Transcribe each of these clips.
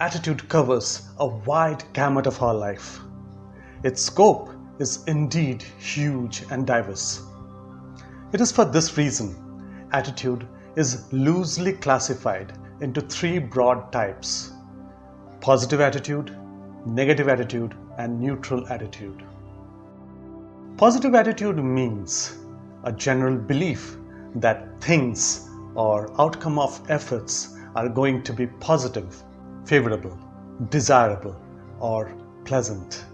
attitude covers a wide gamut of our life. Its scope is indeed huge and diverse. It is for this reason attitude is loosely classified into three broad types: positive attitude, negative attitude, and neutral attitude. Positive attitude means a general belief that things or outcome of efforts are going to be positive, favorable, desirable, or pleasant.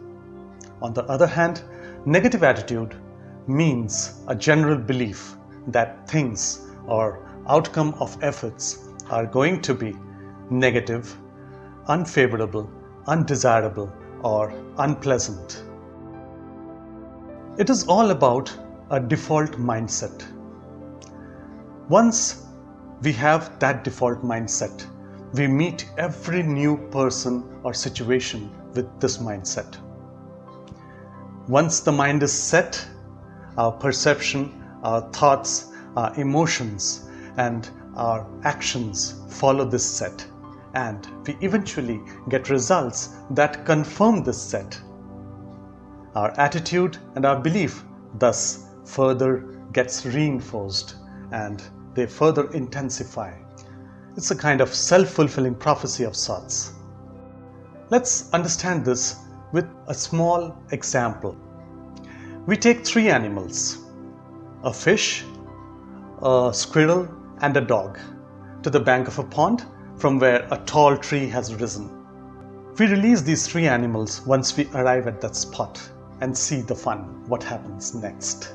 On the other hand, negative attitude means a general belief that things or outcome of efforts are going to be negative, unfavorable, undesirable, or unpleasant. It is all about a default mindset. Once we have that default mindset, we meet every new person or situation with this mindset. Once the mind is set, our perception, our thoughts, our emotions, and our actions follow this set, and we eventually get results that confirm this set. Our attitude and our belief thus further gets reinforced and they further intensify. It's a kind of self-fulfilling prophecy of sorts. Let's understand this with a small example. We take three animals, a fish, a squirrel, and a dog, to the bank of a pond from where a tall tree has risen. We release these three animals once we arrive at that spot and see the fun, what happens next.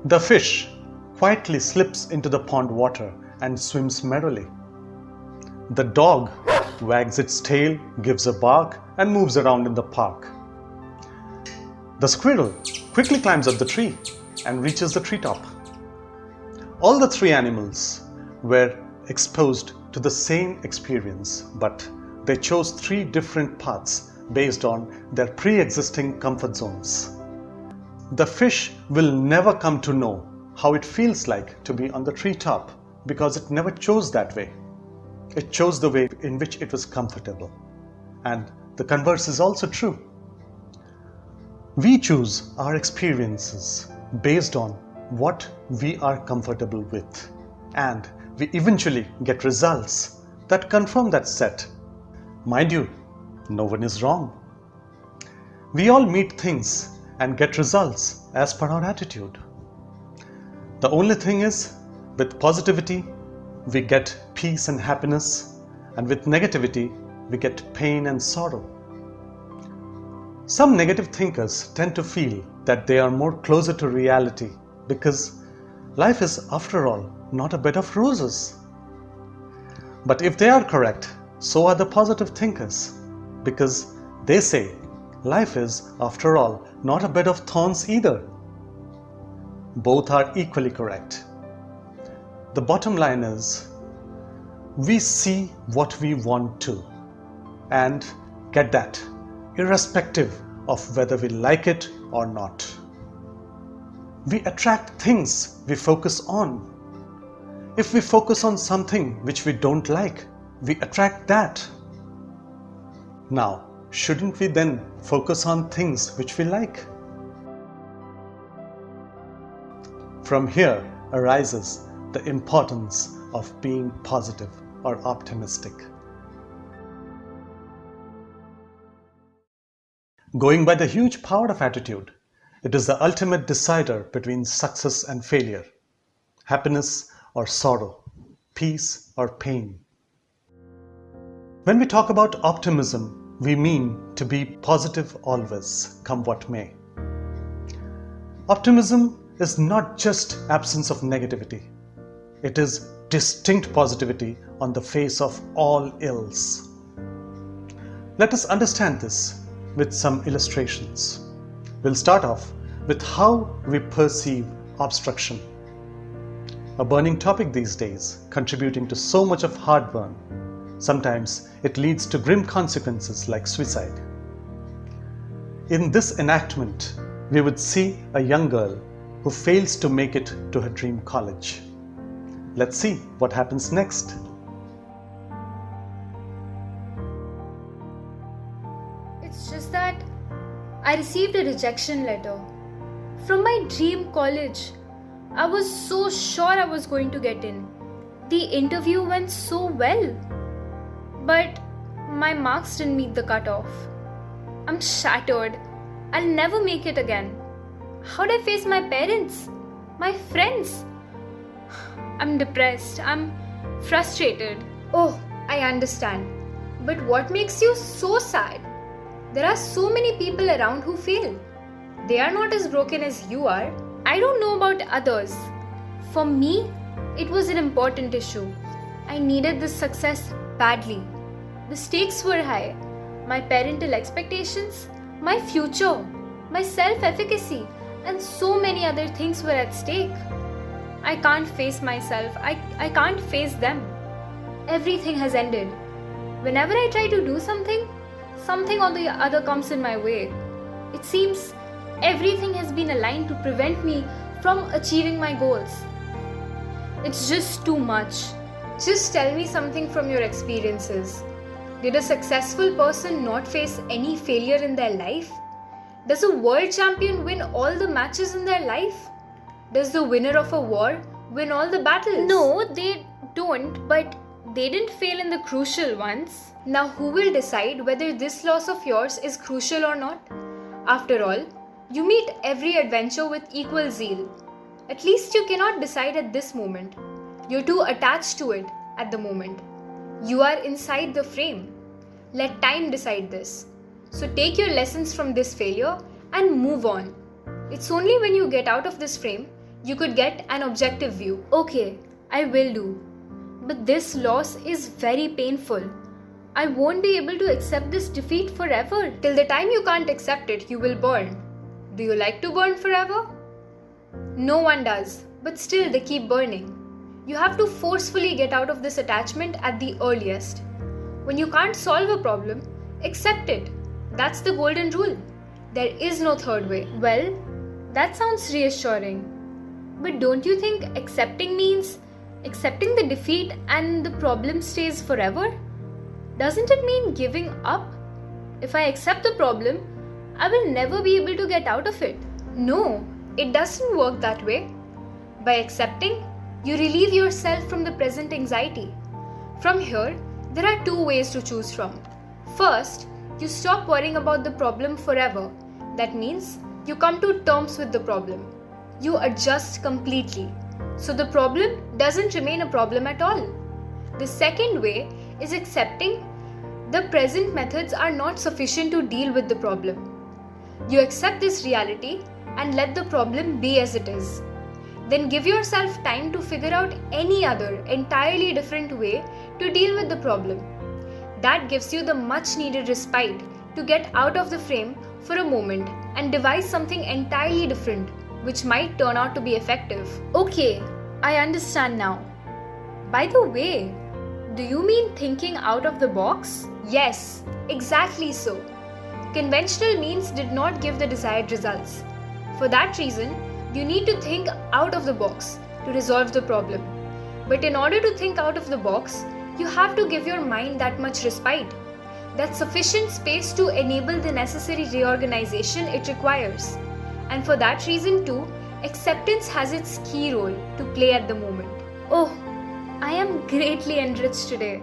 The fish quietly slips into the pond water and swims merrily. The dog wags its tail, gives a bark, and moves around in the park. The squirrel quickly climbs up the tree and reaches the treetop. All the three animals were exposed to the same experience, but they chose three different paths based on their pre-existing comfort zones. The fish will never come to know how it feels like to be on the treetop because it never chose that way. It chose the way in which it was comfortable. And the converse is also true. We choose our experiences based on what we are comfortable with, and we eventually get results that confirm that set. Mind you, no one is wrong. We all meet things and get results as per our attitude. The only thing is, with positivity, we get peace and happiness, and with negativity, we get pain and sorrow. Some negative thinkers tend to feel that they are more closer to reality because life is, after all, not a bed of roses. But if they are correct, so are the positive thinkers, because they say life is, after all, not a bed of thorns either. Both are equally correct. The bottom line is, we see what we want to and get that, irrespective of whether we like it or not. We attract things we focus on. If we focus on something which we don't like, we attract that. Now, shouldn't we then focus on things which we like? From here arises the importance of being positive or optimistic. Going by the huge power of attitude, it is the ultimate decider between success and failure, happiness or sorrow, peace or pain. When we talk about optimism, we mean to be positive always, come what may. Optimism is not just absence of negativity. It is distinct positivity on the face of all ills. Let us understand this with some illustrations. We'll start off with how we perceive obstruction. A burning topic these days, contributing to so much of heartburn. Sometimes it leads to grim consequences like suicide. In this enactment, we would see a young girl who fails to make it to her dream college. Let's see what happens next. I received a rejection letter from my dream college. I was so sure I was going to get in. The interview went so well, but my marks didn't meet the cutoff. I'm shattered. I'll never make it again. How'd I face my parents? My friends? I'm depressed. I'm frustrated. Oh, I understand. But what makes you so sad? There are so many people around who fail. They are not as broken as you are. I don't know about others. For me, it was an important issue. I needed this success badly. The stakes were high. My parental expectations, my future, my self-efficacy, and so many other things were at stake. I can't face myself. I can't face them. Everything has ended. Whenever I try to do something or the other comes in my way. It seems everything has been aligned to prevent me from achieving my goals. It's just too much. Just tell me something from your experiences. Did a successful person not face any failure in their life? Does a world champion win all the matches in their life? Does the winner of a war win all the battles? No, they don't, but they didn't fail in the crucial ones. Now who will decide whether this loss of yours is crucial or not? After all, you meet every adventure with equal zeal. At least you cannot decide at this moment. You're too attached to it at the moment. You are inside the frame. Let time decide this. So take your lessons from this failure and move on. It's only when you get out of this frame you could get an objective view. Okay, I will do. But this loss is very painful. I won't be able to accept this defeat forever. Till the time you can't accept it, you will burn. Do you like to burn forever? No one does, but still they keep burning. You have to forcefully get out of this attachment at the earliest. When you can't solve a problem, accept it. That's the golden rule. There is no third way. Well, that sounds reassuring. But don't you think accepting means accepting the defeat and the problem stays forever? Doesn't it mean giving up? If I accept the problem, I will never be able to get out of it. No, it doesn't work that way. By accepting, you relieve yourself from the present anxiety. From here, there are two ways to choose from. First, you stop worrying about the problem forever. That means you come to terms with the problem. You adjust completely. So the problem doesn't remain a problem at all. The second way is accepting the present methods are not sufficient to deal with the problem. You accept this reality and let the problem be as it is. Then give yourself time to figure out any other entirely different way to deal with the problem. That gives you the much needed respite to get out of the frame for a moment and devise something entirely different, which might turn out to be effective. Okay, I understand now. By the way, do you mean thinking out of the box? Yes, exactly so. Conventional means did not give the desired results. For that reason, you need to think out of the box to resolve the problem. But in order to think out of the box, you have to give your mind that much respite, that sufficient space to enable the necessary reorganization it requires. And for that reason too, acceptance has its key role to play at the moment. Oh, I am greatly enriched today.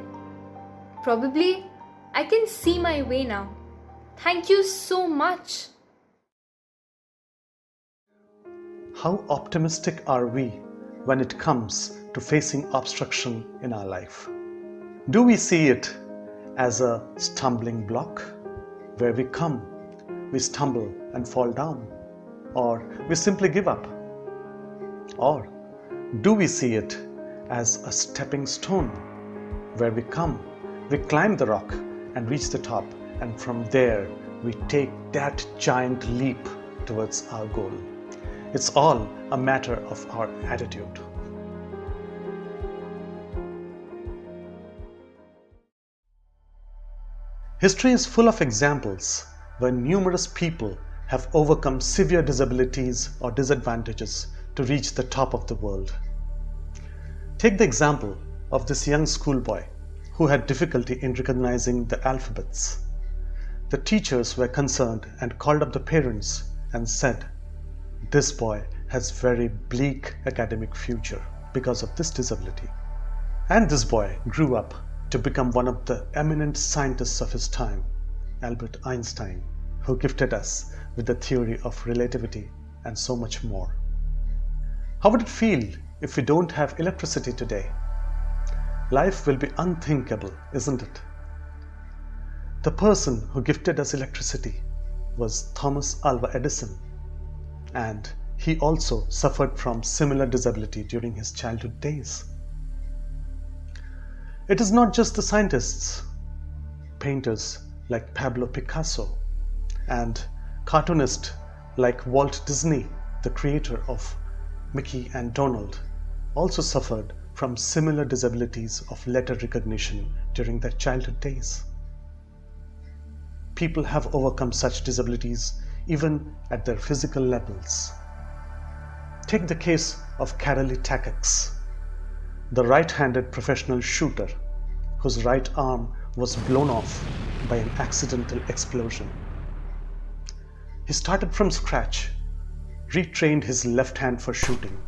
Probably, I can see my way now. Thank you so much. How optimistic are we when it comes to facing obstruction in our life? Do we see it as a stumbling block? Where we come, we stumble and fall down, or we simply give up? Or do we see it as a stepping stone? Where we come, we climb the rock and reach the top, and from there we take that giant leap towards our goal. It's all a matter of our attitude. History is full of examples where numerous people have overcome severe disabilities or disadvantages to reach the top of the world. Take the example of this young schoolboy who had difficulty in recognizing the alphabets. The teachers were concerned and called up the parents and said, "This boy has very bleak academic future because of this disability." And this boy grew up to become one of the eminent scientists of his time, Albert Einstein, who gifted us with the theory of relativity and so much more. How would it feel if we don't have electricity today? Life will be unthinkable, isn't it? The person who gifted us electricity was Thomas Alva Edison, and he also suffered from similar disability during his childhood days. It is not just the scientists, painters like Pablo Picasso and cartoonists like Walt Disney, the creator of Mickey and Donald, also suffered from similar disabilities of letter recognition during their childhood days. People have overcome such disabilities even at their physical levels. Take the case of Carolee Takacs, the right-handed professional shooter whose right arm was blown off by an accidental explosion. He started from scratch, retrained his left hand for shooting,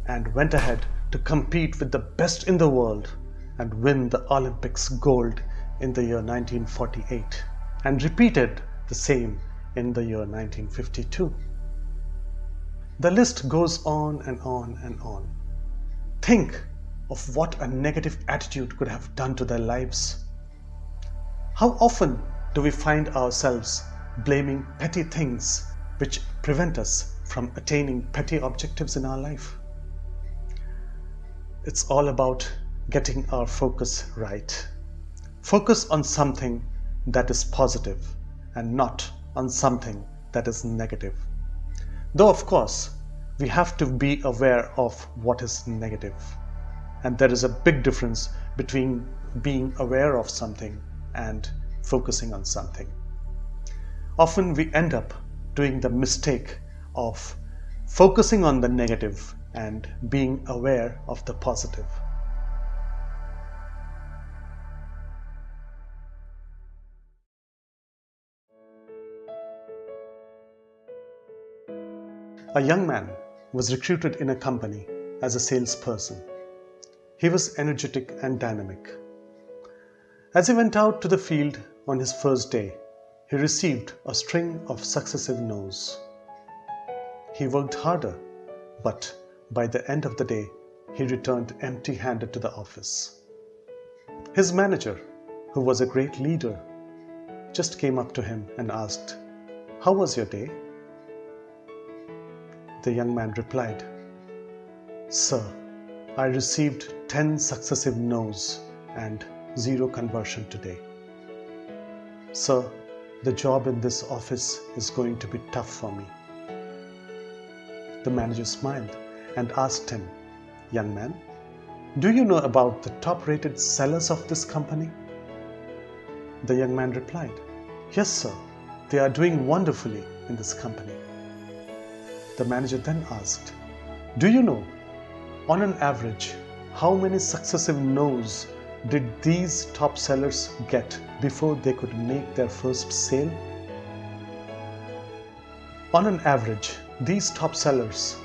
and went ahead to compete with the best in the world and win the Olympics gold in the year 1948, and repeated the same in the year 1952. The list goes on and on and on. Think of what a negative attitude could have done to their lives. How often do we find ourselves blaming petty things which prevent us from attaining petty objectives in our life? It's all about getting our focus right. Focus on something that is positive and not on something that is negative. Though, of course, we have to be aware of what is negative. And there is a big difference between being aware of something and focusing on something. Often we end up doing the mistake of focusing on the negative and being aware of the positive. A young man was recruited in a company as a salesperson. He was energetic and dynamic. As he went out to the field on his first day, he received a string of successive no's. He worked harder, but by the end of the day, he returned empty-handed to the office. His manager, who was a great leader, just came up to him and asked, "How was your day?" The young man replied, "Sir, I received 10 successive no's and 0 conversion today. Sir, the job in this office is going to be tough for me." The manager smiled and asked him, "Young man, do you know about the top-rated sellers of this company?" The young man replied, "Yes, sir, they are doing wonderfully in this company." The manager then asked, "Do you know, on an average, how many successive no's did these top sellers get before they could make their first sale?" On an average, these top sellers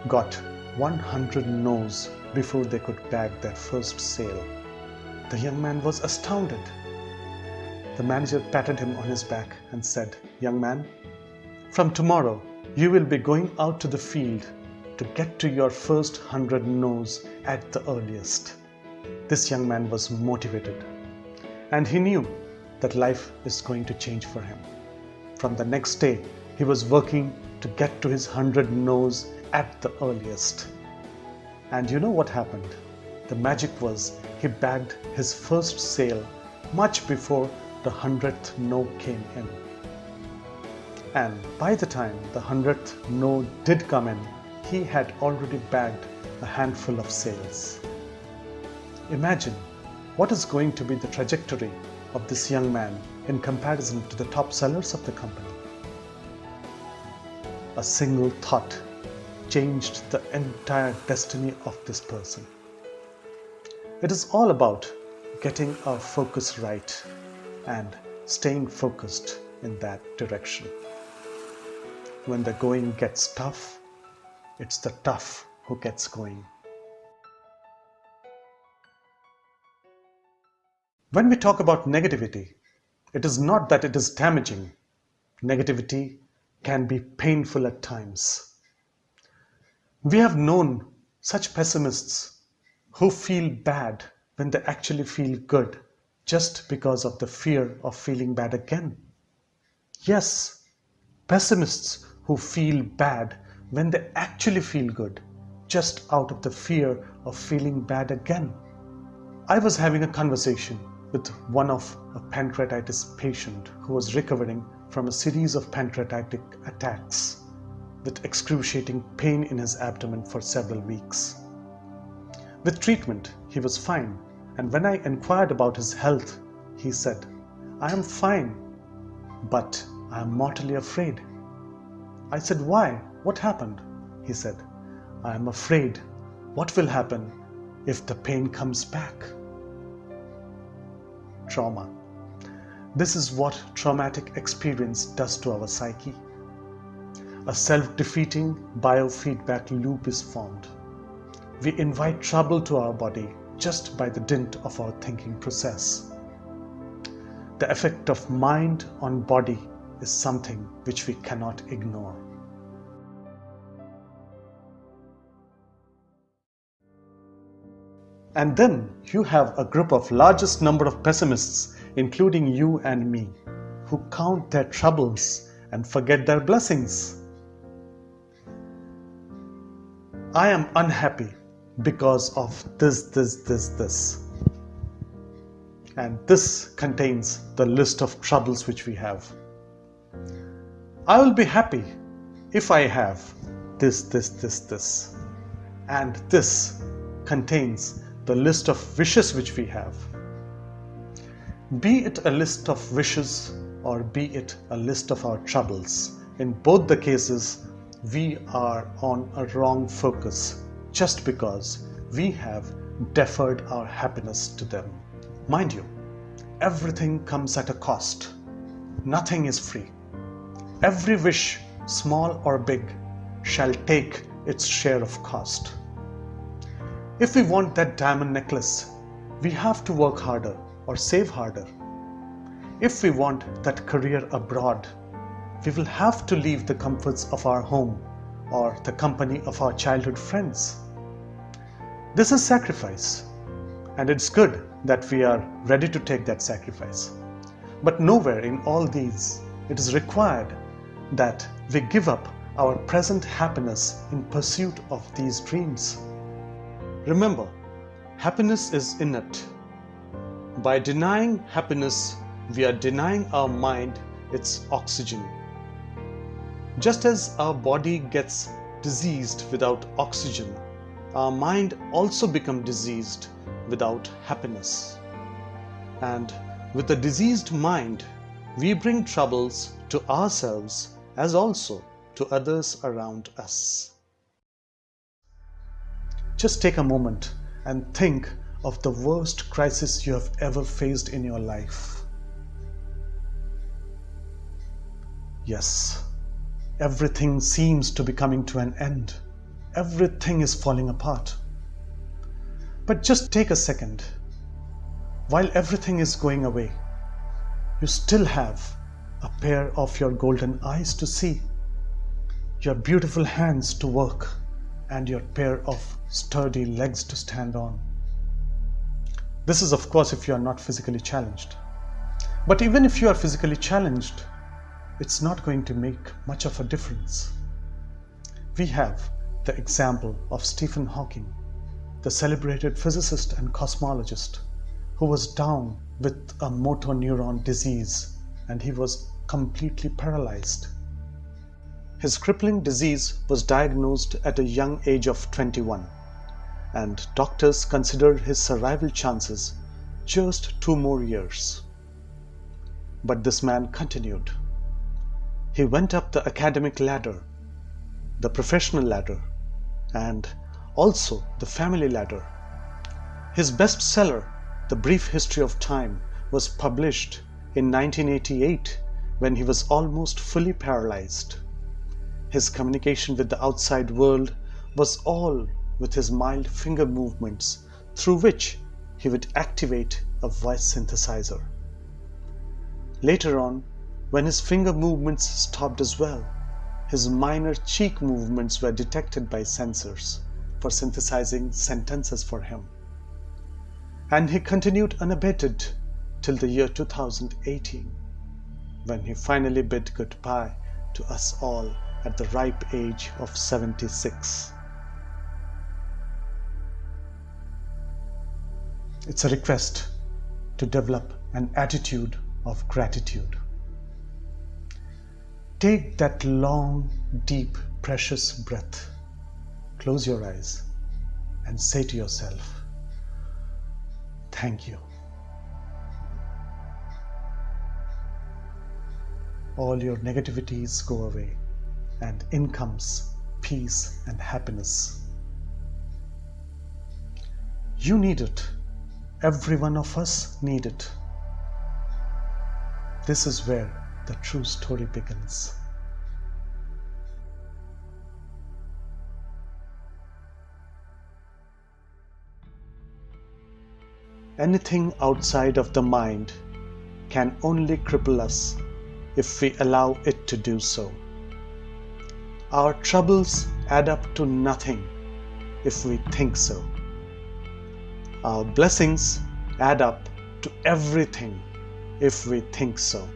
got 100 no's before they could bag their first sale. The young man was astounded. The manager patted him on his back and said, "Young man, from tomorrow, you will be going out to the field to get to your first 100 no's at the earliest." This young man was motivated, and he knew that life is going to change for him. From the next day, he was working to get to his 100 no's at the earliest. And you know what happened? The magic was he bagged his first sale much before the 100th no came in. And by the time the 100th no did come in, he had already bagged a handful of sales. Imagine what is going to be the trajectory of this young man in comparison to the top sellers of the company. A single thought changed the entire destiny of this person. It is all about getting our focus right and staying focused in that direction. When the going gets tough, it's the tough who gets going. When we talk about negativity, it is not that it is damaging. Negativity can be painful at times. We have known such pessimists who feel bad when they actually feel good just because of the fear of feeling bad again. Yes, pessimists who feel bad when they actually feel good just out of the fear of feeling bad again. I was having a conversation with one of a pancreatitis patient who was recovering from a series of pancreatic attacks with excruciating pain in his abdomen for several weeks. With treatment, he was fine, and when I inquired about his health, he said, "I am fine, but I am mortally afraid." I said, "Why? What happened?" He said, "I am afraid what will happen if the pain comes back." Trauma. This is what traumatic experience does to our psyche. A self-defeating biofeedback loop is formed. We invite trouble to our body just by the dint of our thinking process. The effect of mind on body is something which we cannot ignore. And then you have a group of largest number of pessimists, including you and me, who count their troubles and forget their blessings. I am unhappy because of this. And this contains the list of troubles which we have. I will be happy if I have this. And this contains the list of wishes which we have. Be it a list of wishes or be it a list of our troubles, in both the cases, we are on a wrong focus just because we have deferred our happiness to them. Mind you, everything comes at a cost. Nothing is free. Every wish, small or big, shall take its share of cost. If we want that diamond necklace, we have to work harder or save harder. If we want that career abroad, we will have to leave the comforts of our home or the company of our childhood friends. This is sacrifice, and it's good that we are ready to take that sacrifice. But nowhere in all these it is required that we give up our present happiness in pursuit of these dreams. Remember, happiness is innate. By denying happiness, we are denying our mind its oxygen. Just as our body gets diseased without oxygen, our mind also becomes diseased without happiness. And with a diseased mind, we bring troubles to ourselves as also to others around us. Just take a moment and think of the worst crisis you have ever faced in your life. Yes, everything seems to be coming to an end. Everything is falling apart. But just take a second. While everything is going away, you still have a pair of your golden eyes to see, your beautiful hands to work, and your pair of sturdy legs to stand on. This is, of course, if you are not physically challenged. But even if you are physically challenged, it's not going to make much of a difference. We have the example of Stephen Hawking, the celebrated physicist and cosmologist who was down with a motor neuron disease and he was completely paralyzed. His crippling disease was diagnosed at a young age of 21, and doctors considered his survival chances just 2 more years. But this man continued. He went up the academic ladder, the professional ladder, and also the family ladder. His bestseller, The Brief History of Time, was published in 1988 when he was almost fully paralyzed. His communication with the outside world was all with his mild finger movements, through which he would activate a voice synthesizer. Later on, when his finger movements stopped as well, his minor cheek movements were detected by sensors for synthesizing sentences for him. And he continued unabated till the year 2018, when he finally bid goodbye to us all at the ripe age of 76. It's a request to develop an attitude of gratitude. Take that long, deep, precious breath. Close your eyes and say to yourself, thank you. All your negativities go away, and in comes peace and happiness. You need it. Every one of us need it. This is where the true story begins. Anything outside of the mind can only cripple us if we allow it to do so. Our troubles add up to nothing if we think so. Our blessings add up to everything if we think so.